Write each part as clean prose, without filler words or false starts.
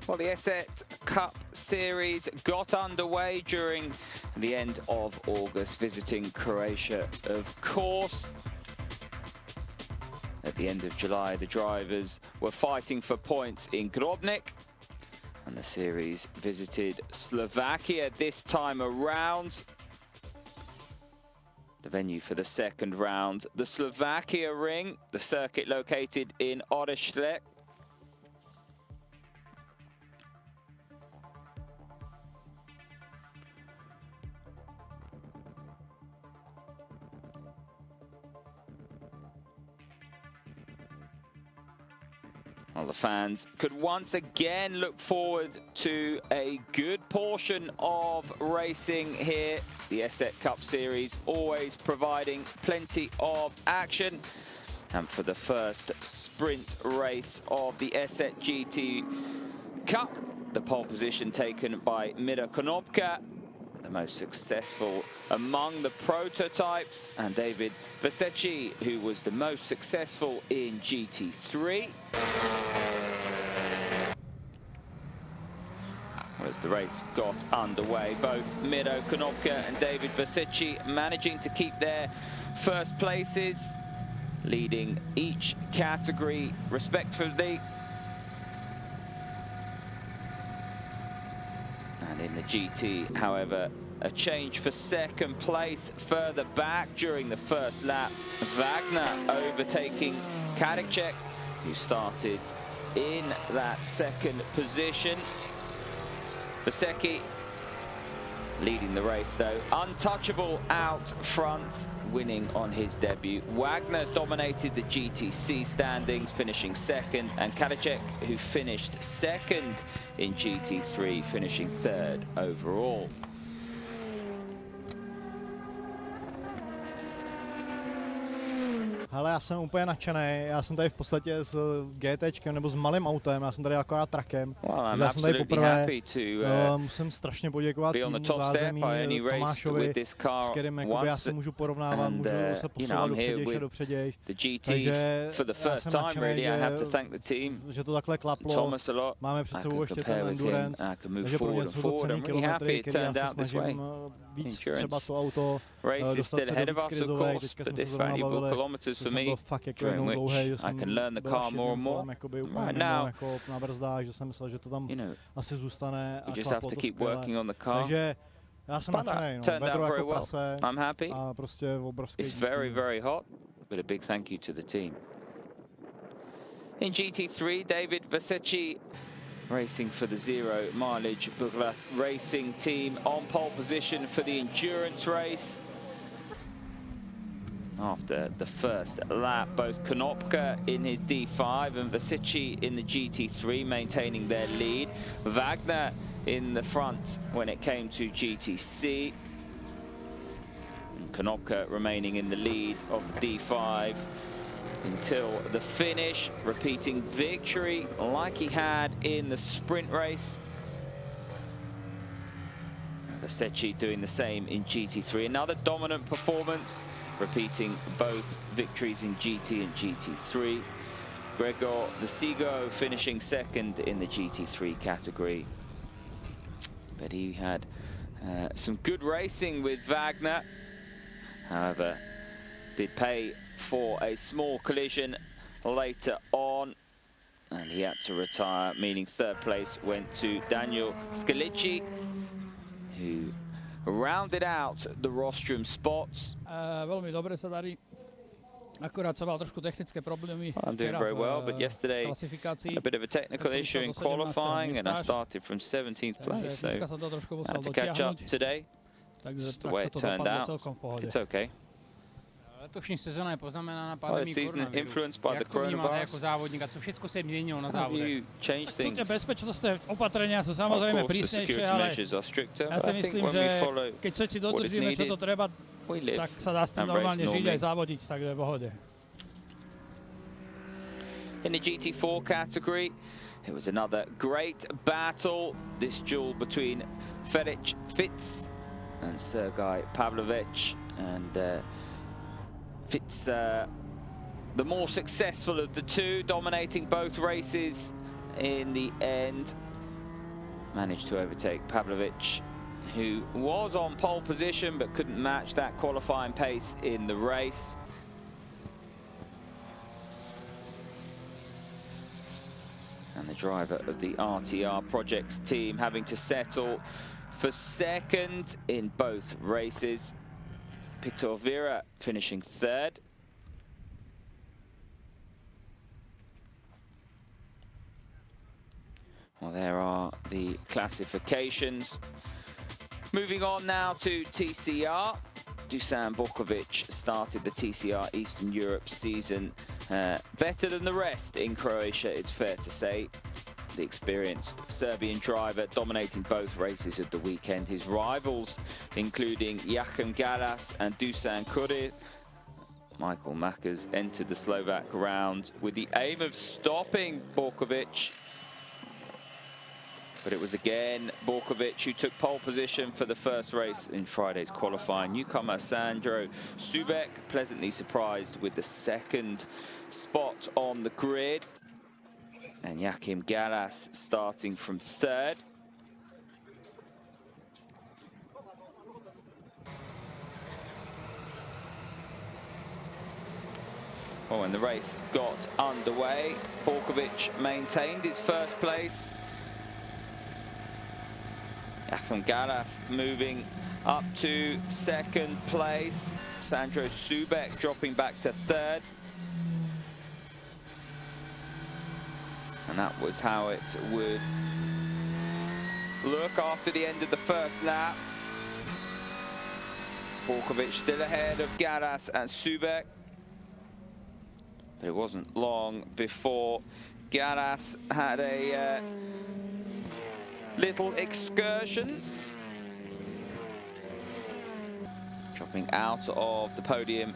Well, the ESET Cup series got underway during the end of August, visiting Croatia, of course. At the end of July, the drivers were fighting for points in Grobnik, and the series visited Slovakia this time around. The venue for the second round, the Slovakia Ring, the circuit located in Orešle. Well, the fans could once again look forward to a good portion of racing here. The ESET Cup Series always providing plenty of action. And for the first sprint race of the ESET GT Cup, the pole position taken by Mira Konopka, the most successful among the prototypes, and David Vasecki, who was the most successful in GT3. As the race got underway, both Miro Konopka and David Vasecki managing to keep their first places, leading each category respectively. And in the GT, however, a change for second place further back during the first lap. Wagner overtaking Karicek, who started in that second position. Vasecki leading the race though, untouchable out front, winning on his debut. Wagner dominated the GTC standings, finishing second, and Karicek, who finished second in GT3, finishing third overall. Hele, já jsem úplně nadšený. Já jsem tady v podstatě s GTčkem nebo s malým autem, já jsem tady akorát trakem. Já jsem tady poprvé. Musím strašně poděkovat týmu zázemí, Tomášovi, s kterým já se můžu porovnávat, můžu se posouvat dopředějš a dopředějš. Takže já jsem nadšený, že to takhle klaplo. Máme před sebou ještě ten endurance, takže pro mě jsou to cenný kilometry, který já se snažím víc třeba to auto dostat se do víc krizovek. Teďka jsme se zrovna bavili, for me, during which I can learn the car more and more. Right now, you just have to keep working on the car. But that turned out very well. I'm happy. It's very, very hot, but a big thank you to the team. In GT3, David Vasecki racing for the Zero Mileage Bugla Racing team on pole position for the endurance race. After the first lap, both Konopka in his D5 and Vasecki in the GT3 maintaining their lead. Wagner in the front when it came to GTC. And Konopka remaining in the lead of the D5 until the finish, repeating victory like he had in the sprint race. Vasecki doing the same in GT3. Another dominant performance, repeating both victories in GT and GT3. Gregor Visigo finishing second in the GT3 category. But he had some good racing with Wagner. However, did pay for a small collision later on, and he had to retire, meaning third place went to Daniel Scalici, who rounded out the rostrum spots. Veľmi dobre sa darí. Akurát som mal trošku technické problémy. I'm doing very well, but yesterday a bit of a technical issue in qualifying, and I started from 17th place, so I had to catch up today. That's the way it turned out. It's okay. Letošní sezóna je poznamenána pádem koronaviru. Jak to vnímáte jako závodník a co všechno se změnilo na závodech? Bezpečnostné opatrenia sú samozrejme prísnejšie, ale ja si myslím, že keď všetci dodržíme, čo to treba, tak sa dá s tým normálne žiť aj závodiť, takže v pohode. In the GT4 category, it was another great battle. This duel between Feric Fitz and Sergei Pavlovich, and Fitz, the more successful of the two, dominating both races in the end. managed to overtake Pavlovic, who was on pole position but couldn't match that qualifying pace in the race. And the driver of the RTR Projects team having to settle for second in both races. Pitovira finishing third. Well, there are the classifications. Moving on now to TCR. Dusan Borkovic started the TCR Eastern Europe season better than the rest in Croatia, it's fair to say. The experienced Serbian driver dominating both races of the weekend. His rivals, including Joachim Garas and Dusan Kurir. Michael Makers entered the Slovak round with the aim of stopping Borkovic. But it was again Borkovic who took pole position for the first race in Friday's qualifying. Newcomer Sandro Subek pleasantly surprised with the second spot on the grid. And Joachim Garas starting from third. Oh, and the race got underway. Borkovic maintained his first place. Joachim Garas moving up to second place. Sandro Subek dropping back to third. And that was how it would look after the end of the first lap. Borkovic still ahead of Garas and Subek. But it wasn't long before Garas had a little excursion. Dropping out of the podium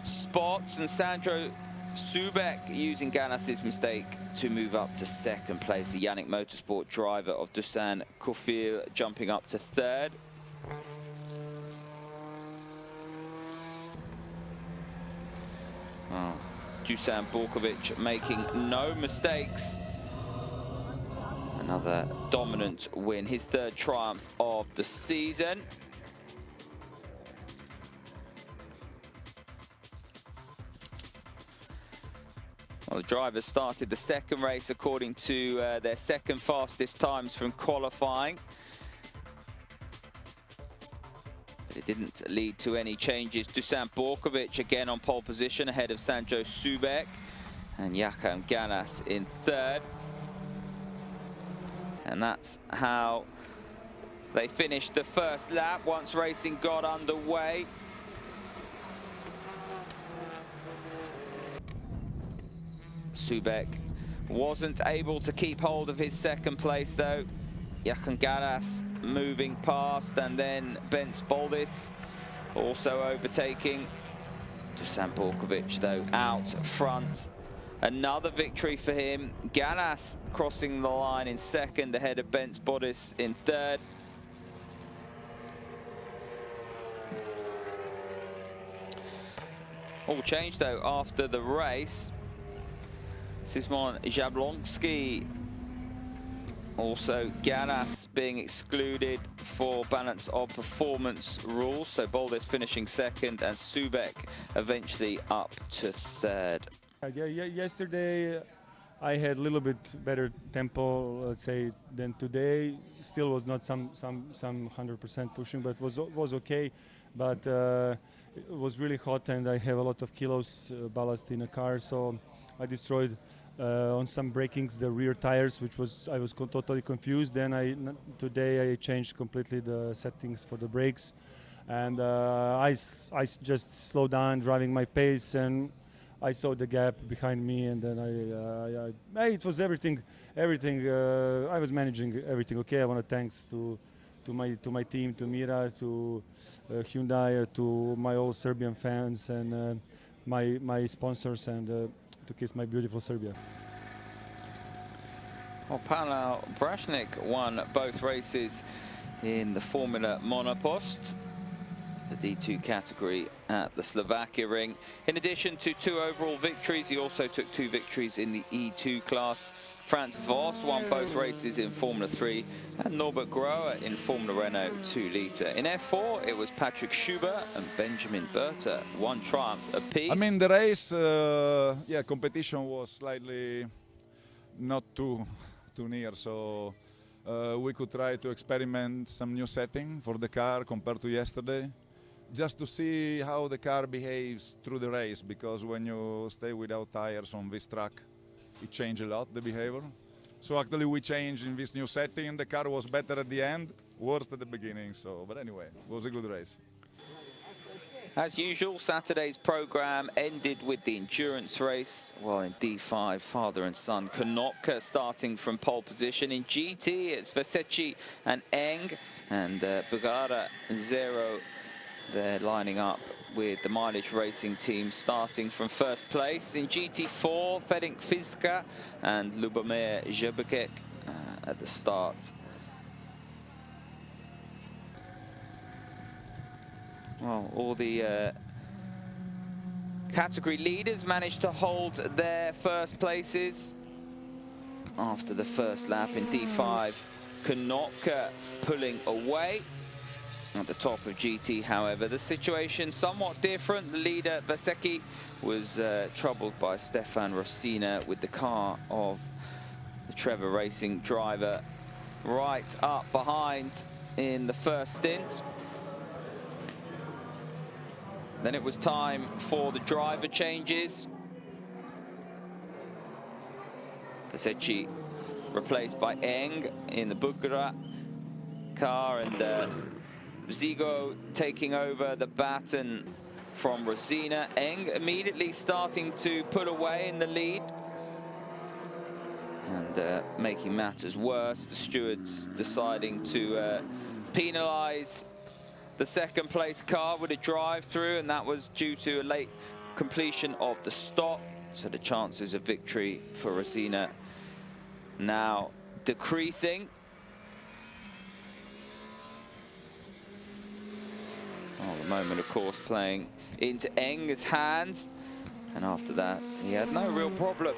spots, and Sandro Subek using Garas' mistake to move up to second place. The Yannick Motorsport driver of Dusan Kurir jumping up to third. Oh, Dusan Borkovic making no mistakes. Another dominant win, his third triumph of the season. Well, the drivers started the second race according to their second fastest times from qualifying. But it didn't lead to any changes. Dusan Borkovic again on pole position ahead of Sandro Subek and Joachim Garas in third. And that's how they finished the first lap once racing got underway. Subek wasn't able to keep hold of his second place though. Joachim Garas moving past, and then Bence Boldis also overtaking. Dusan Borkovic though out front. Another victory for him. Garas crossing the line in second ahead of Bence Boldis in third. All changed though after the race. Szymon Jablonski, also Garas being excluded for balance of performance rules. So Boldis finishing second and Subek eventually up to third. Yesterday I had a little bit better tempo, let's say, than today. Still was not some 100% pushing, but was okay. But it was really hot, and I have a lot of kilos ballast in the car, so I destroyed on some brakings the rear tires, which I was totally confused. Then today I changed completely the settings for the brakes, and I just slowed down, driving my pace, and I saw the gap behind me, and then it was everything. I was managing everything okay. I want to thanks to my team, to Mira, to Hyundai, to my all Serbian fans, and my sponsors, and to kiss my beautiful Serbia. Well, Pavel Brashnik won both races in the Formula Monopost, the D2 category at the Slovakia ring. In addition to 2 overall victories, he also took 2 victories in the E2 class. Franz Voss won both races in Formula 3, and Norbert Grohe in Formula Renault 2 Liter. In F4, it was Patrick Schubert and Benjamin Berter, one triumph apiece. I mean, the race, yeah, competition was slightly not too near, so we could try to experiment some new setting for the car compared to yesterday, just to see how the car behaves through the race, because when you stay without tires on this track, it changed a lot, the behavior. So actually we changed in this new setting. The car was better at the end, worse at the beginning. So, but anyway, it was a good race. As usual, Saturday's program ended with the endurance race. Well, in D5, father and son Konopka starting from pole position. In GT, it's Vesecchi and Eng, and Bugara Zero. They're lining up with the mileage racing team starting from first place. In GT4, Ferenc Fiska and Lubomir Zebekek at the start. Well, all the category leaders managed to hold their first places after the first lap. In D5, Konopka pulling away. At the top of GT, however, the situation somewhat different. The leader, Vesecchi, was troubled by Stefan Rossina with the car of the Trevor Racing driver right up behind in the first stint. Then it was time for the driver changes. Vesecchi replaced by Eng in the Bugara car, and Zigo taking over the baton from Rosina. Eng immediately starting to pull away in the lead. And making matters worse, the stewards deciding to penalise the second place car with a drive-through, and that was due to a late completion of the stop. So the chances of victory for Rosina now decreasing. Oh, the moment, of course, playing into Eng's hands. And after that, he had no real problem.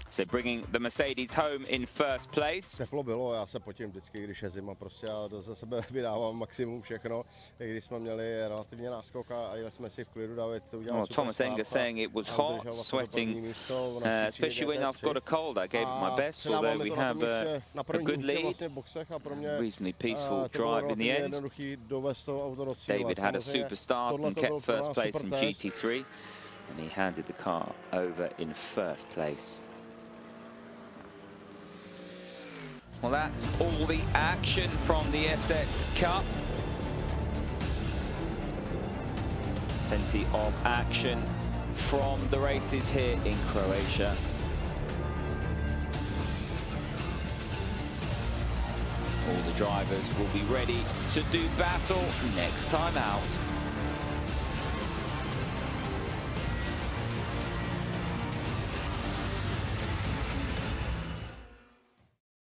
So bringing the Mercedes home in first place. Teplo bylo, já se potím vždycky, když je zima, prostě já za sebe vydávám maximum všechno. I když jsme měli relativně náskok a jeli jsme si v klidu, David to udělal super. Thomas Enger saying it was hot, sweating, especially when I've got a cold. I gave it my best, although we have a good lead. Reasonably peaceful drive in the end. David had a super start and kept first place in GT3, and he handed the car over in first place. Well, that's all the action from the ESET Cup. Plenty of action from the races here in Croatia. All the drivers will be ready to do battle next time out.